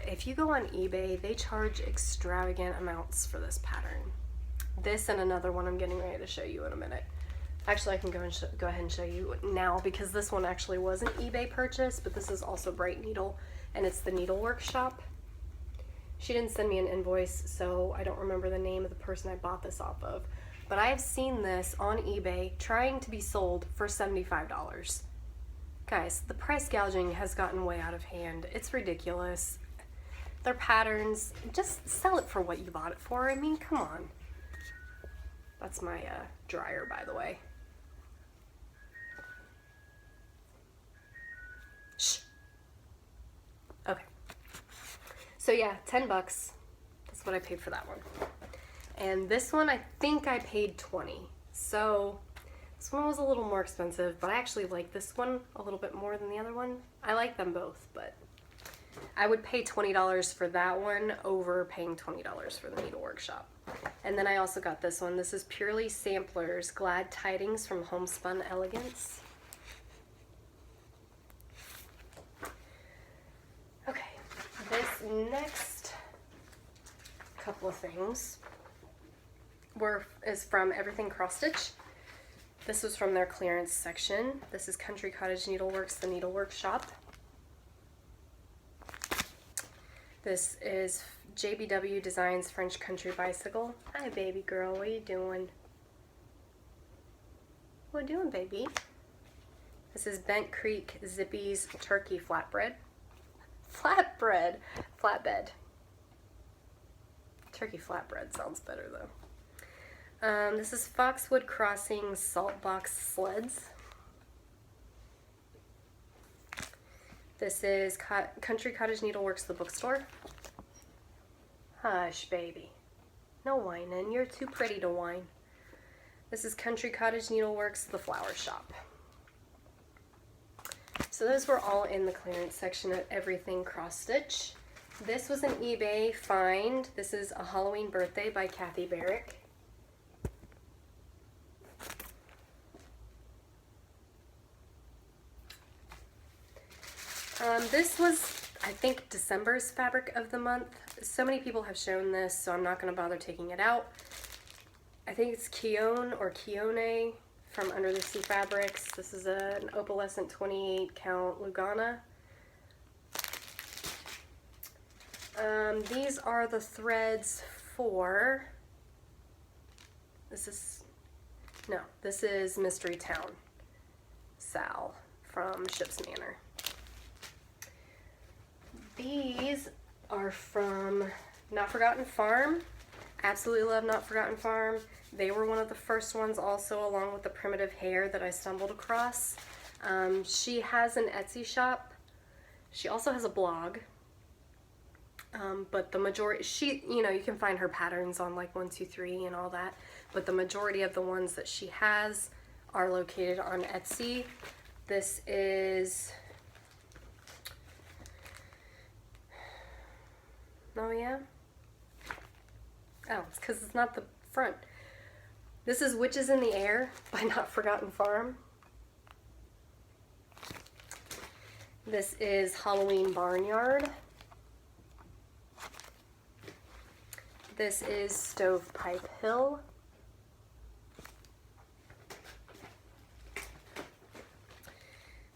If you go on eBay, they charge extravagant amounts for this pattern. This and another one I'm getting ready to show you in a minute. Actually, I can go ahead and show you now because this one actually was an eBay purchase, but this is also Bright Needle, and it's the Needlework Shop. She didn't send me an invoice, so I don't remember the name of the person I bought this off of. But I have seen this on eBay trying to be sold for $75. Guys, the price gouging has gotten way out of hand. It's ridiculous. Their patterns, just sell it for what you bought it for. I mean, come on. That's my dryer, by the way. Shh. Okay. So yeah, $10. That's what I paid for that one. And this one, I think I paid $20. So this one was a little more expensive, but I actually like this one a little bit more than the other one. I like them both, but I would pay $20 for that one over paying $20 for the Needlework Shop. And then I also got this one. This is Purely Samplers Glad Tidings from Homespun Elegance. Okay, this next couple of things is from Everything Cross Stitch. This was from their clearance section. This is Country Cottage Needleworks, the needlework shop. This is JBW Designs French Country Bicycle. Hi, baby girl. What are you doing? What are you doing, baby? This is Bent Creek Zippy's Turkey Flatbread. Flatbed. Turkey flatbread sounds better though. This is Foxwood Crossing Salt Box Sleds. This is Country Cottage Needleworks, the bookstore. Hush, baby. No whining. You're too pretty to whine. This is Country Cottage Needleworks, the flower shop. So those were all in the clearance section at Everything Cross Stitch. This was an eBay find. This is A Halloween Birthday by Kathy Barrick. This was, I think, December's fabric of the month. So many people have shown this, so I'm not going to bother taking it out. I think it's Kione or Kione from Under the Sea Fabrics. This is an opalescent 28 count Lugana. These are the threads for, this is Mystery Town Sal from Ship's Manor. These are from Not Forgotten Farm. Absolutely love Not Forgotten Farm. They were one of the first ones also, along with the Primitive Hair, that I stumbled across. She has an Etsy shop. She also has a blog. But the majority, you can find her patterns on like 123 and all that. But the majority of the ones that she has are located on Etsy. This is, oh yeah? Oh, it's because it's not the front. This is Witches in the Air by Not Forgotten Farm. This is Halloween Barnyard. This is Stovepipe Hill.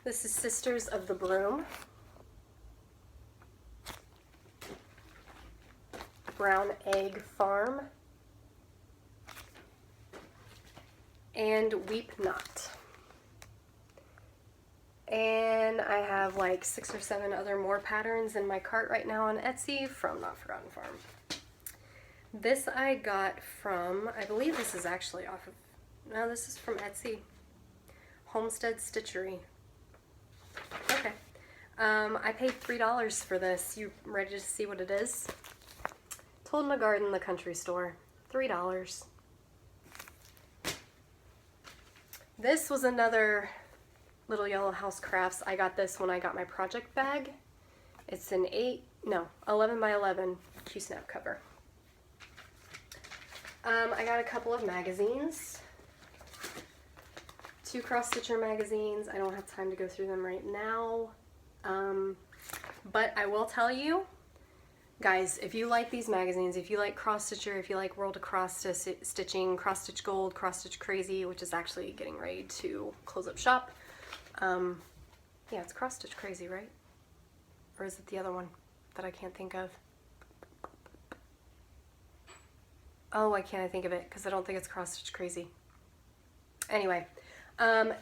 This is Sisters of the Broom. Brown Egg Farm. And Weep Not. And I have like 6 or 7 other more patterns in my cart right now on Etsy from Not Forgotten Farm. This I got from, I believe this is actually off of, no, this is from Etsy. Homestead Stitchery. Okay. I paid $3 for this. You ready to see what it is? Told My Garden, the country store. $3. This was another Little Yellow House Crafts. I got this when I got my project bag. It's an 11 by 11 Q-snap cover. I got a couple of magazines. 2 cross stitcher magazines. I don't have time to go through them right now. But I will tell you, guys, if you like these magazines, if you like Cross Stitcher, if you like World of Cross Stitching, Cross Stitch Gold, Cross Stitch Crazy, which is actually getting ready to close up shop. Yeah, it's Cross Stitch Crazy, right? Or is it the other one that I can't think of? Oh, why can't I think of it? Because I don't think it's Cross Stitch Crazy. Anyway,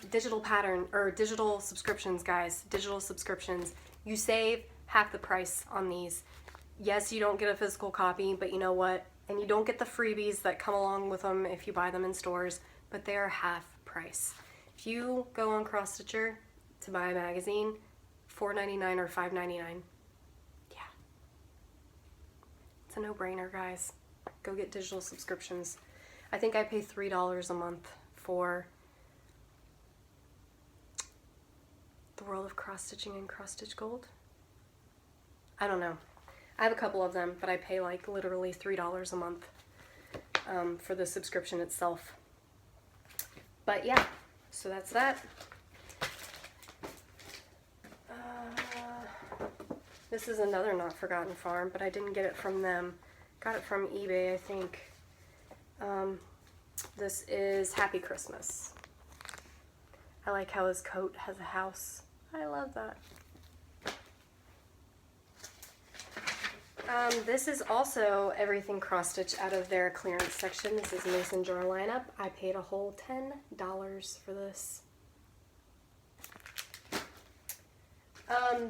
digital pattern, or digital subscriptions, guys. Digital subscriptions. You save half the price on these. Yes, you don't get a physical copy, but you know what? And you don't get the freebies that come along with them if you buy them in stores, but they are half price. If you go on Cross Stitcher to buy a magazine, $4.99 or $5.99. Yeah. It's a no-brainer, guys. Go get digital subscriptions. I think I pay $3 a month for the World of Cross Stitching and Cross Stitch Gold. I don't know. I have a couple of them, but I pay like literally $3 a month for the subscription itself. But yeah, so that's that. This is another Not Forgotten Farm, but I didn't get it from them. Got it from eBay, I think. This is Happy Christmas. I like how his coat has a house. I love that. This is also everything cross-stitch out of their clearance section. This is Mason Jar lineup. I paid a whole $10 for this.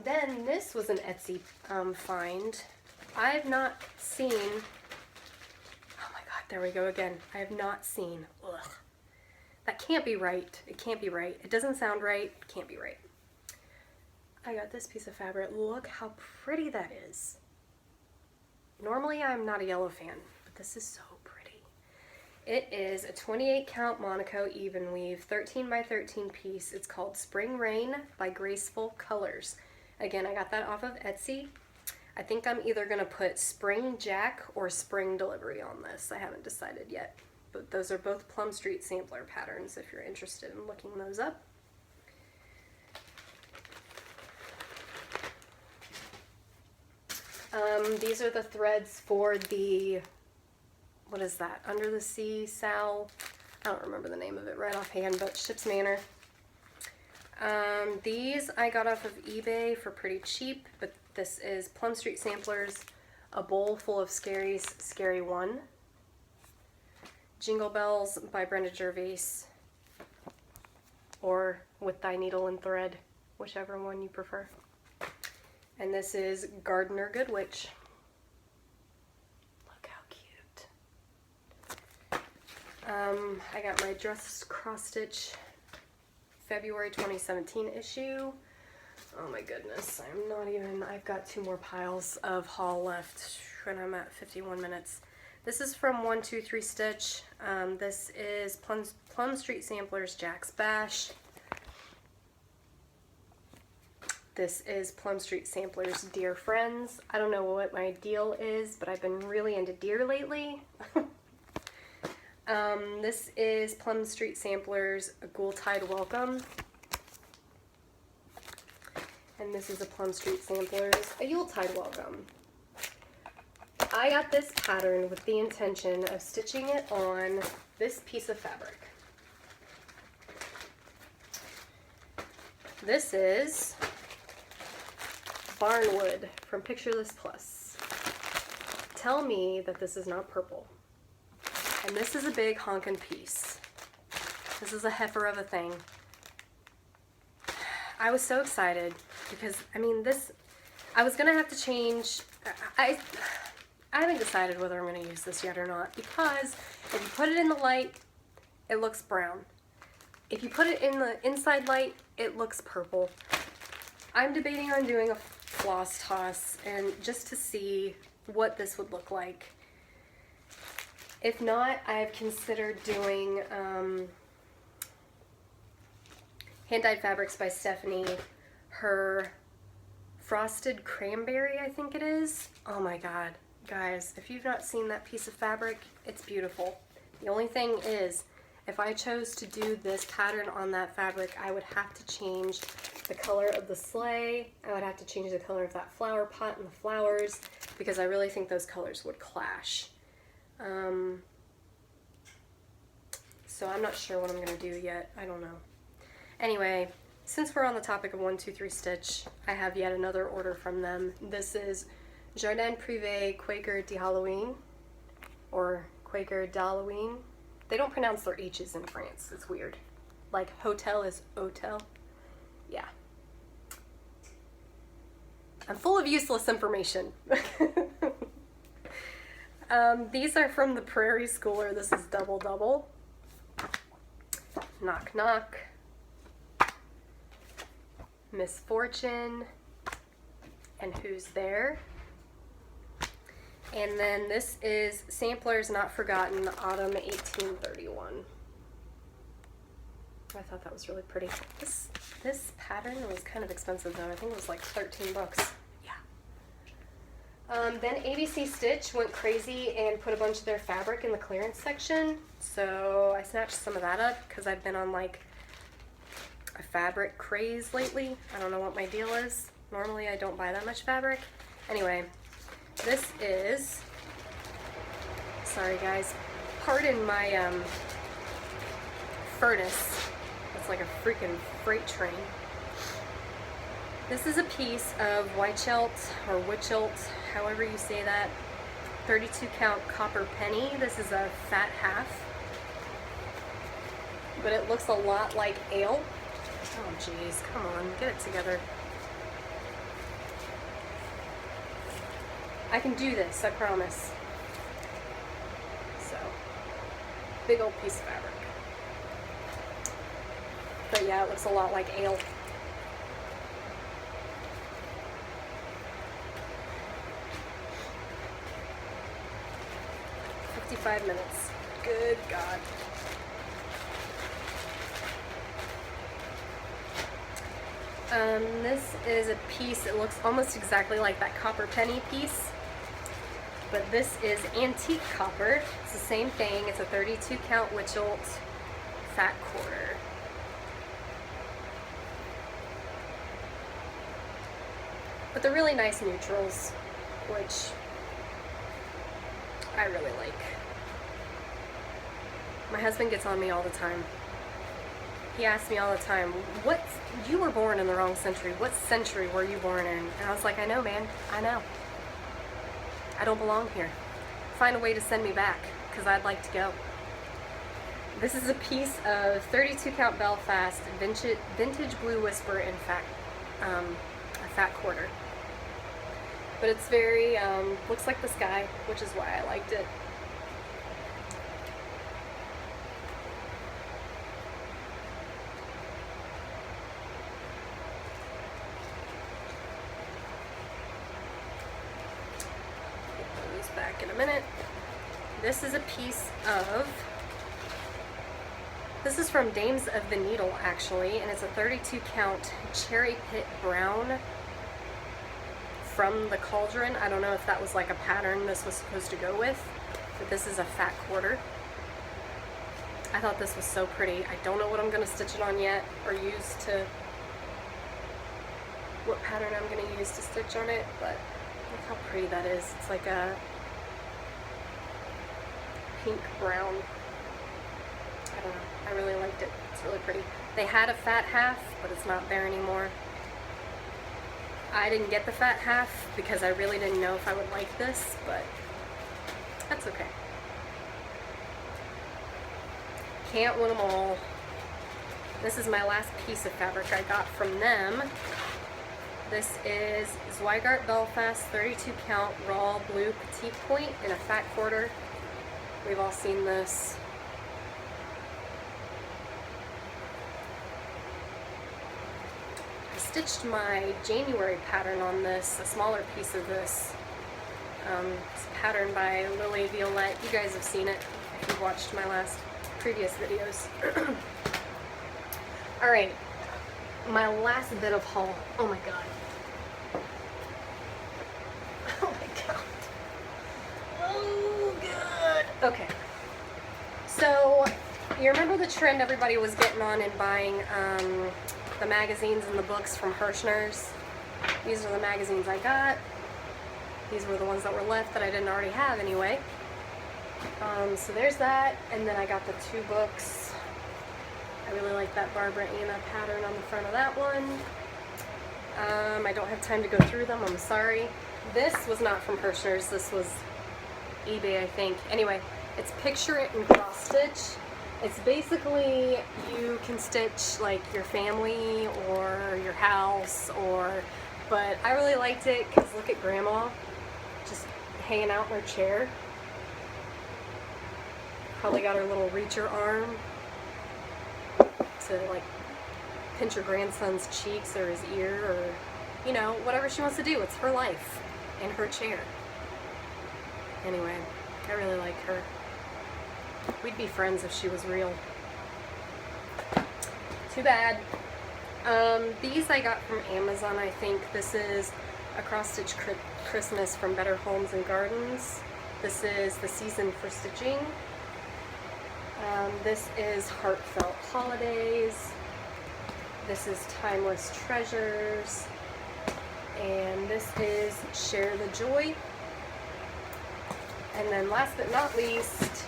Then this was an Etsy find. I have not seen, oh my god, there we go again. I have not seen, ugh. That can't be right. It can't be right. It doesn't sound right. It can't be right. I got this piece of fabric. Look how pretty that is. Normally I'm not a yellow fan, but this is so pretty. It is a 28 count Monaco even weave, 13 by 13 piece. It's called Spring Rain by Graceful Colors. Again, I got that off of Etsy. I think I'm either gonna put Spring Jack or Spring Delivery on this. I haven't decided yet, but those are both Plum Street sampler patterns if you're interested in looking those up. These are the threads for the, what is that, Under the Sea Sal, I don't remember the name of it right offhand, but Ship's Manor. These I got off of eBay for pretty cheap, but this is Plum Street Samplers, A Bowl Full of Scaries, Scary One. Jingle Bells by Brenda Gervais, or With Thy Needle and Thread, whichever one you prefer. And this is Gardener Good Witch. Look how cute. I got my Dress Cross Stitch February 2017 issue. Oh my goodness, I've got 2 more piles of haul left and I'm at 51 minutes. This is from 123 Stitch. This is Plum Street Samplers Jack's Bash. This is Plum Street Samplers Dear Friends. I don't know what my deal is, but I've been really into deer lately. This is Plum Street Samplers Ghoultide Welcome. And this is a Plum Street Samplers a Yuletide Welcome. I got this pattern with the intention of stitching it on this piece of fabric. This is Barnwood from Pictureless Plus. Tell me that this is not purple. And this is a big honkin' piece. This is a heifer of a thing. I was so excited because, I mean, I was gonna have to change, I haven't decided whether I'm gonna use this yet or not, because if you put it in the light, it looks brown. If you put it in the inside light, it looks purple. I'm debating on doing a floss toss and just to see what this would look like. If not, I've considered doing Hand Dyed Fabrics by Stephanie, her Frosted Cranberry, I think it is. Oh my god, guys, if you've not seen that piece of fabric, it's beautiful. The only thing is, if I chose to do this pattern on that fabric, I would have to change the color of the sleigh. I would have to change the color of that flower pot and the flowers, because I really think those colors would clash. So I'm not sure what I'm going to do yet. I don't know. Anyway, since we're on the topic of 123 Stitch, I have yet another order from them. This is Jardin Privé Quaker d'Halloween, or Quaker d'Halloween. They don't pronounce their H's in France. It's weird. Like hotel is hotel. Yeah. I'm full of useless information. These are from the Prairie Schooler. This is Double Double. Knock Knock. Misfortune. And Who's There? And then this is Samplers Not Forgotten, Autumn 1831. I thought that was really pretty. This pattern was kind of expensive though. I think it was like 13 bucks. Yeah. Then ABC Stitch went crazy and put a bunch of their fabric in the clearance section. So I snatched some of that up because I've been on like a fabric craze lately. I don't know what my deal is. Normally I don't buy that much fabric. Anyway, this is, sorry guys, pardon my furnace. It's like a freaking freight train. This is a piece of Weichelt or Wichelt, however you say that, 32 count copper penny. This is a fat half, but it looks a lot like ale. Oh geez, come on, get it together. I can do this, I promise. So, big old piece of fabric. But yeah, it looks a lot like ale. "55 minutes. Good God. This is a piece, it looks almost exactly like that copper penny piece, but this is antique copper. It's the same thing. It's a 32 count Wichelt fat quarter. But they're really nice neutrals, which I really like. My husband gets on me all the time. He asks me all the time, you were born in the wrong century. What century were you born in? And I was like, I know, man. I know. I don't belong here. Find a way to send me back, because I'd like to go. This is a piece of 32 count Belfast vintage Blue Whisper in a fat quarter. But it's very, looks like the sky, which is why I liked it. Put those back in a minute. This is a piece of, this is from Dames of the Needle actually, and it's a 32 count Cherry Pit Brown from the Cauldron. I don't know if that was like a pattern this was supposed to go with, but this is a fat quarter. I thought this was so pretty. I don't know what I'm going to stitch it on yet, or use to, what pattern I'm going to use to stitch on it, but look how pretty that is. It's like a pink brown. I don't know. I really liked it. It's really pretty. They had a fat half, but it's not there anymore. I didn't get the fat half because I really didn't know if I would like this, but that's okay. Can't win them all. This is my last piece of fabric I got from them. This is Zweigart Belfast 32 count raw blue petite point in a fat quarter. We've all seen this. Stitched my January pattern on this, a smaller piece of this. It's patterned by Lily Violette. You guys have seen it if you've watched my previous videos. Alright, my last bit of haul. Oh my god. Oh my god. Oh god. Okay. So, you remember the trend everybody was getting on in buying the magazines and the books from Hirschner's? These are the magazines I got. These were the ones that were left that I didn't already have anyway. So there's that, and then I got the two books. I really like that Barbara Anna pattern on the front of that one. I don't have time to go through them, I'm sorry. This was not from Hirschner's, this was eBay, I think. Anyway, it's Picture It and Cross Stitch. It's basically, you can stitch like your family or your house, but I really liked it because look at Grandma just hanging out in her chair. Probably got her little reacher arm to like pinch her grandson's cheeks or his ear, or you know, whatever she wants to do. It's her life in her chair. Anyway, I really like her. We'd be friends if she was real. Too bad. These I got from Amazon, I think. This is a cross-stitch Christmas from Better Homes and Gardens. This is the season for stitching. This is Heartfelt Holidays. This is Timeless Treasures. And this is Share the Joy. And then last but not least,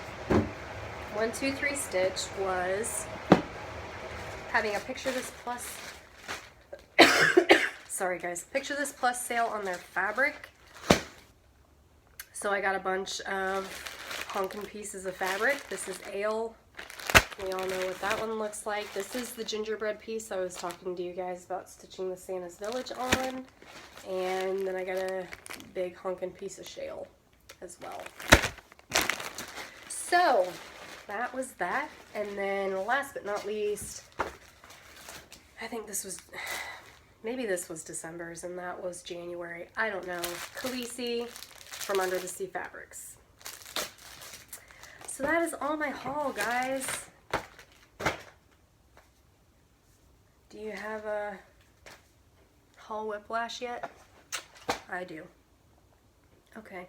123 Stitch was having a Picture This Plus, sorry guys, Picture This Plus sale on their fabric. So I got a bunch of honkin' pieces of fabric. This is Ale. We all know what that one looks like. This is the gingerbread piece I was talking to you guys about stitching the Santa's Village on. And then I got a big honkin' piece of shale as well. So that was that. And then last but not least, I think this was, maybe this was December's and that was January. I don't know. Khaleesi from Under the Sea Fabrics. So that is all my haul, guys. Do you have a haul whiplash yet? I do. Okay.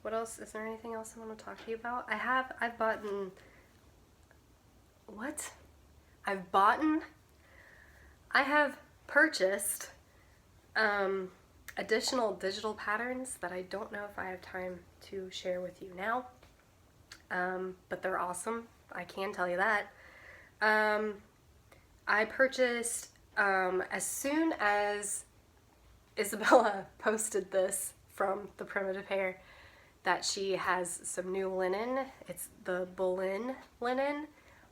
What else? Is there anything else I want to talk to you about? I've bought what? I have purchased additional digital patterns that I don't know if I have time to share with you now, but they're awesome. I can tell you that. I purchased, as soon as Isabella posted this from the Primitive Hair, that she has some new linen. It's the Boleyn linen.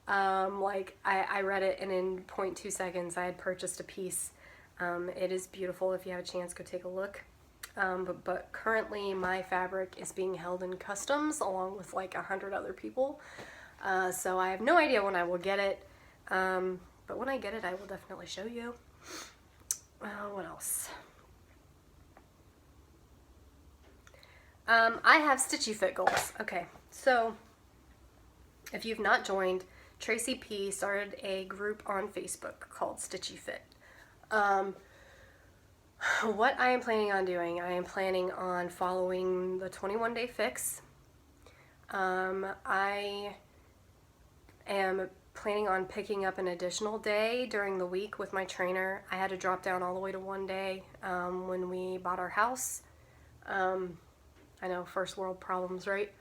I read it and in 0.2 seconds I had purchased a piece. It is beautiful. If you have a chance, go take a look. But currently my fabric is being held in customs along with like 100 other people. So I have no idea when I will get it. But when I get it, I will definitely show you. What else? I have Stitchy Fit goals. Okay, so if you've not joined, Tracy P started a group on Facebook called Stitchy Fit. What I am planning on doing, I am planning on following the 21-day fix. I am planning on picking up an additional day during the week with my trainer. I had to drop down all the way to 1 day when we bought our house. I know, first world problems, right?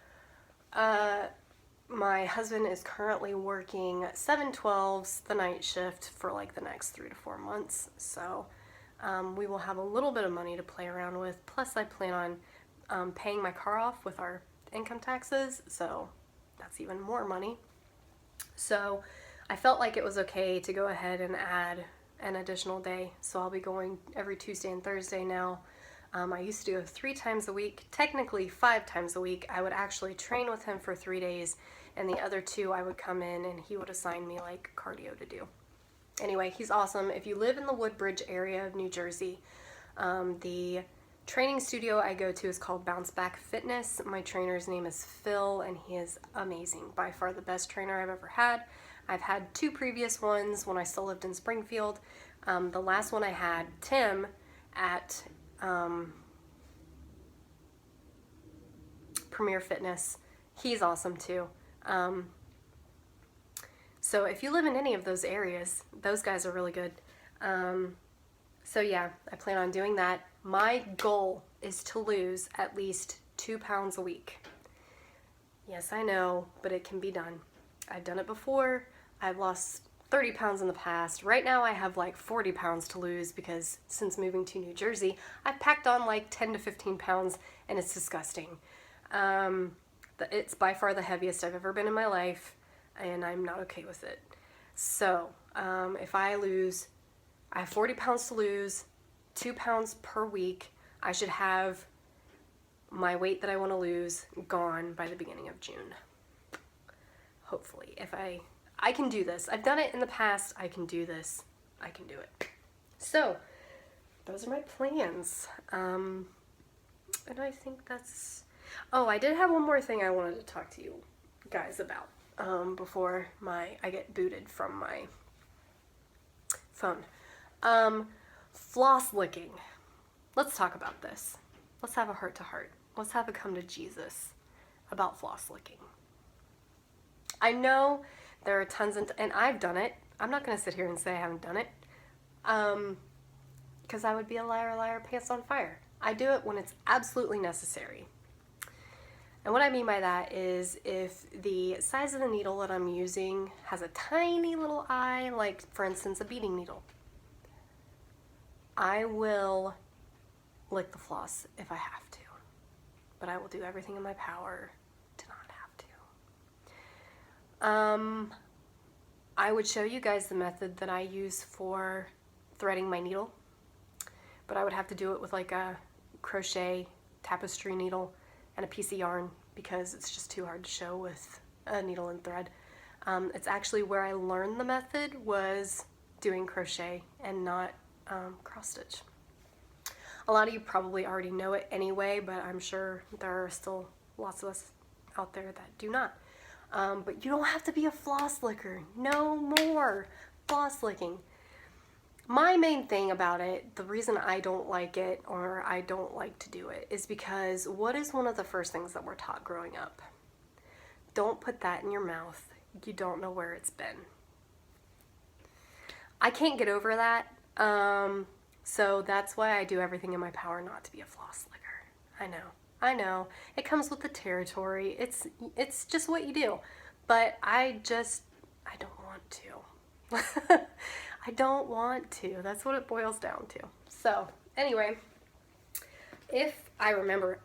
My husband is currently working 7/12s, the night shift, for like the next 3 to 4 months. So we will have a little bit of money to play around with. Plus I plan on paying my car off with our income taxes, so that's even more money. So I felt like it was okay to go ahead and add an additional day. So I'll be going every Tuesday and Thursday now. I used to go 3 times a week, technically 5 times a week. I would actually train with him for 3 days, and the other 2 I would come in and he would assign me like cardio to do. Anyway, he's awesome. If you live in the Woodbridge area of New Jersey, the training studio I go to is called Bounce Back Fitness. My trainer's name is Phil, and he is amazing. By far the best trainer I've ever had. I've had 2 previous ones when I still lived in Springfield. The last one I had, Tim, at Premier Fitness. He's awesome too. So if you live in any of those areas, those guys are really good. So yeah, I plan on doing that. My goal is to lose at least 2 pounds a week. Yes, I know, but it can be done. I've done it before. I've lost 30 pounds in the past. Right now I have like 40 pounds to lose because since moving to New Jersey, I've packed on like 10 to 15 pounds and it's disgusting. It's by far the heaviest I've ever been in my life, and I'm not okay with it. So if I have 40 pounds to lose, 2 pounds per week. I should have my weight that I want to lose gone by the beginning of June. Hopefully. If I can do this. I've done it in the past. I can do this. I can do it. So, those are my plans. And I think that's... Oh, I did have one more thing I wanted to talk to you guys about before I get booted from my phone. Floss licking. Let's talk about this. Let's have a heart-to-heart. Let's have a come to Jesus about floss licking. I know there are tons and I've done it. I'm not going to sit here and say I haven't done it. because I would be a liar, liar, pants on fire. I do it when it's absolutely necessary. And what I mean by that is if the size of the needle that I'm using has a tiny little eye, like for instance a beading needle, I will lick the floss if I have to, but I will do everything in my power to not have to. I would show you guys the method that I use for threading my needle, but I would have to do it with like a crochet tapestry needle and a piece of yarn because it's just too hard to show with a needle and thread. It's actually where I learned the method was doing crochet and not cross stitch. A lot of you probably already know it anyway, but I'm sure there are still lots of us out there that do not. But you don't have to be a floss licker. No more floss licking. My main thing about it, the reason I don't like it or I don't like to do it is because what is one of the first things that we're taught growing up? Don't put that in your mouth. You don't know where it's been. I can't get over that. So that's why I do everything in my power not to be a floss licker. I know. It comes with the territory. It's just what you do. But I don't want to. I don't want to. That's what it boils down to. So, anyway, if I remember,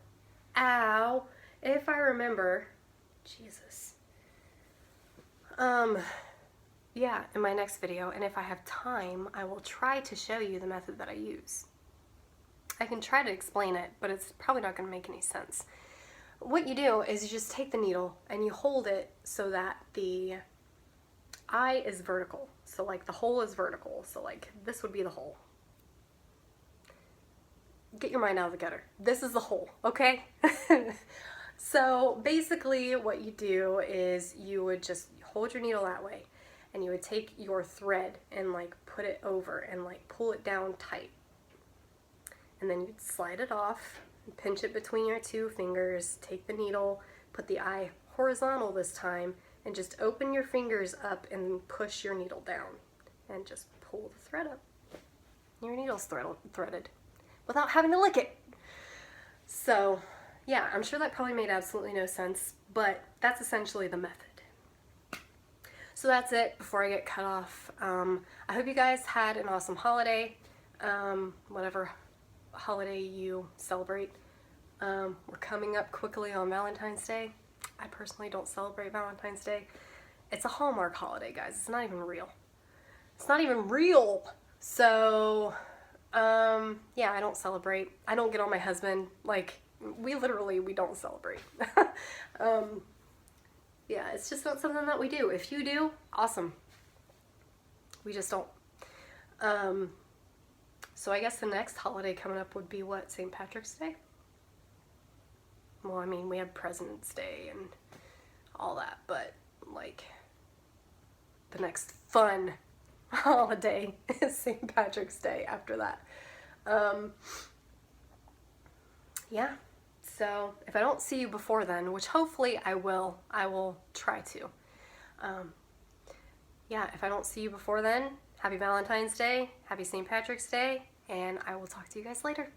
Jesus. Yeah, in my next video, and if I have time, I will try to show you the method that I use. I can try to explain it, but it's probably not going to make any sense. What you do is you just take the needle and you hold it so that the eye is vertical. So like the hole is vertical. So like this would be the hole. Get your mind out of the gutter. This is the hole, okay? So basically what you do is you would just hold your needle that way and you would take your thread and like put it over and like pull it down tight. And then you'd slide it off, pinch it between your two fingers, take the needle, put the eye horizontal this time, and just open your fingers up and push your needle down. And just pull the thread up. Your needle's threaded without having to lick it. So, yeah, I'm sure that probably made absolutely no sense, but that's essentially the method. So that's it before I get cut off. I hope you guys had an awesome holiday, whatever holiday you celebrate. We're coming up quickly on Valentine's Day. I personally don't celebrate Valentine's Day. It's a Hallmark holiday, guys. It's not even real. It's not even real. So, yeah, I don't celebrate. I don't get on my husband. Like, we don't celebrate. Yeah, it's just not something that we do. If you do, awesome. We just don't. So I guess the next holiday coming up would be what, St. Patrick's Day? Well, I mean, we have President's Day and all that, but like the next fun holiday is St. Patrick's Day after that. Yeah, so if I don't see you before then, which hopefully I will try to. Yeah, if I don't see you before then, happy Valentine's Day, happy St. Patrick's Day, and I will talk to you guys later.